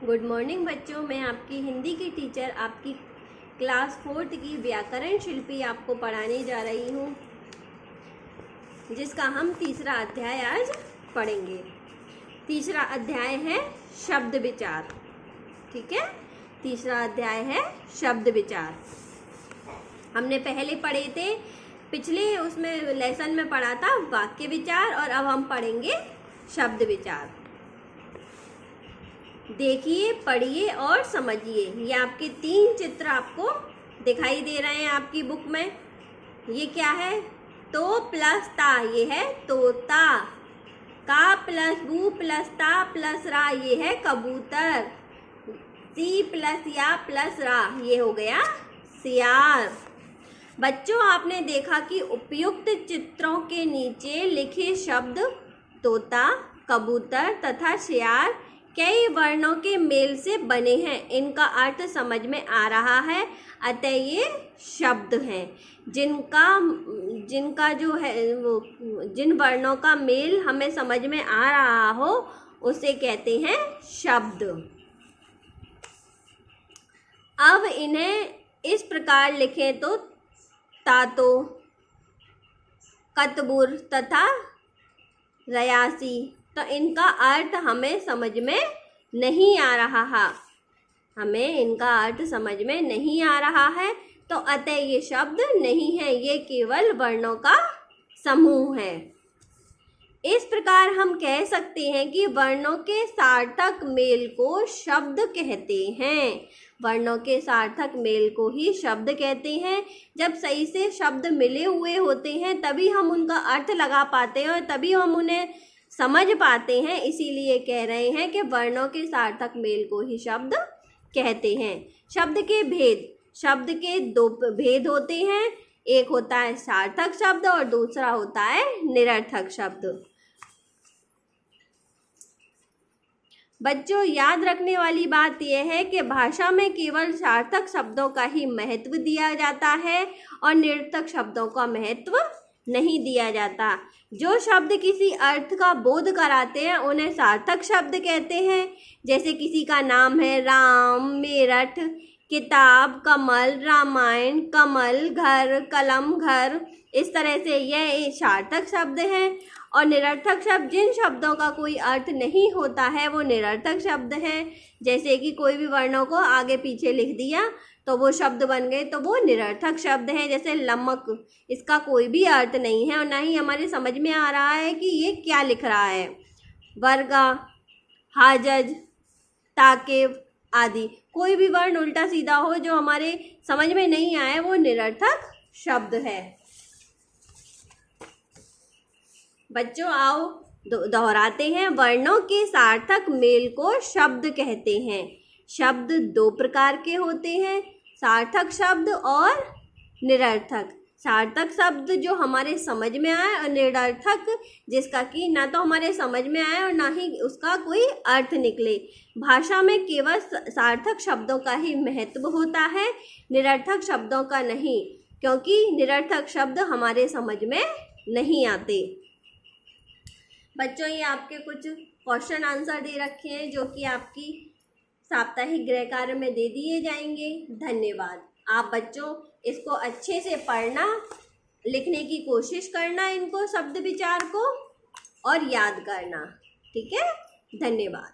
Good morning बच्चों, मैं आपकी हिंदी की टीचर आपकी क्लास 4th की व्याकरण शिल्पी आपको पढ़ाने जा रही हूँ, जिसका हम तीसरा अध्याय आज पढ़ेंगे। तीसरा अध्याय है शब्द विचार। ठीक है, तीसरा अध्याय है शब्द विचार। हमने पहले पढ़े थे, पिछले उसमें लेसन में पढ़ा था वाक्य विचार, और अब हम पढ़ेंगे शब्द विचार। देखिए, पढ़िए और समझिए। ये आपके 3 चित्र आपको दिखाई दे रहे हैं आपकी बुक में। ये क्या है? तो प्लस ता, ये है तोता। का प्लस बू प्लस ता प्लस रा, ये है कबूतर। सी प्लस या प्लस रा, ये हो गया सियार। बच्चों, आपने देखा कि उपयुक्त चित्रों के नीचे लिखे शब्द तोता, कबूतर तथा सियार कई वर्णों के मेल से बने हैं। इनका अर्थ समझ में आ रहा है, अतः ये शब्द हैं। जिनका जो है वो जिन वर्णों का मेल हमें समझ में आ रहा हो उसे कहते हैं शब्द। अब इन्हें इस प्रकार लिखें तो तातो, कतबुर तथा रयासी, तो इनका अर्थ हमें समझ में नहीं आ रहा है। हमें इनका अर्थ समझ में नहीं आ रहा है, तो अतः ये शब्द नहीं है, ये केवल वर्णों का समूह है। इस प्रकार हम कह सकते हैं कि वर्णों के सार्थक मेल को शब्द कहते हैं। वर्णों के सार्थक मेल को ही शब्द कहते हैं। जब सही से शब्द मिले हुए होते हैं तभी हम उनका अर्थ लगा पाते हैं और तभी हम उन्हें समझ पाते हैं। इसीलिए कह रहे हैं कि वर्णों के सार्थक मेल को ही शब्द कहते हैं। शब्द के भेद, शब्द के 2 भेद होते हैं। एक होता है सार्थक शब्द और दूसरा होता है निरर्थक शब्द। बच्चों, याद रखने वाली बात यह है कि भाषा में केवल सार्थक शब्दों का ही महत्व दिया जाता है और निरर्थक शब्दों का महत्व नहीं दिया जाता। जो शब्द किसी अर्थ का बोध कराते हैं उन्हें सार्थक शब्द कहते हैं। जैसे किसी का नाम है राम, मेरठ, किताब, कमल, रामायण, कमल, घर, कलम, घर। इस तरह से यह सार्थक शब्द हैं। और निरर्थक शब्द, जिन शब्दों का कोई अर्थ नहीं होता है वो निरर्थक शब्द हैं। जैसे कि कोई भी वर्णों को आगे पीछे लिख दिया तो वो शब्द बन गए, तो वो निरर्थक शब्द हैं। जैसे लमक, इसका कोई भी अर्थ नहीं है और ना ही हमारे समझ में आ रहा है कि ये क्या लिख रहा है। वर्गा, हाजज, ताकिब आदि, कोई भी वर्ण उल्टा सीधा हो जो हमारे समझ में नहीं आए वो निरर्थक शब्द है। बच्चों, आओ दोहराते हैं। वर्णों के सार्थक मेल को शब्द कहते हैं। शब्द 2 प्रकार के होते हैं, सार्थक शब्द और निरर्थक। सार्थक शब्द जो हमारे समझ में आए और निरर्थक जिसका कि ना तो हमारे समझ में आए और ना ही उसका कोई अर्थ निकले। भाषा में केवल सार्थक शब्दों का ही महत्व होता है, निरर्थक शब्दों का नहीं, क्योंकि निरर्थक शब्द हमारे समझ में नहीं आते। बच्चों, ये आपके कुछ क्वेश्चन आंसर दे रखे हैं जो कि आपकी साप्ताहिक गृह कार्य में दे दिए जाएंगे। धन्यवाद। आप बच्चों इसको अच्छे से पढ़ना, लिखने की कोशिश करना, इनको शब्द विचार को, और याद करना। ठीक है, धन्यवाद।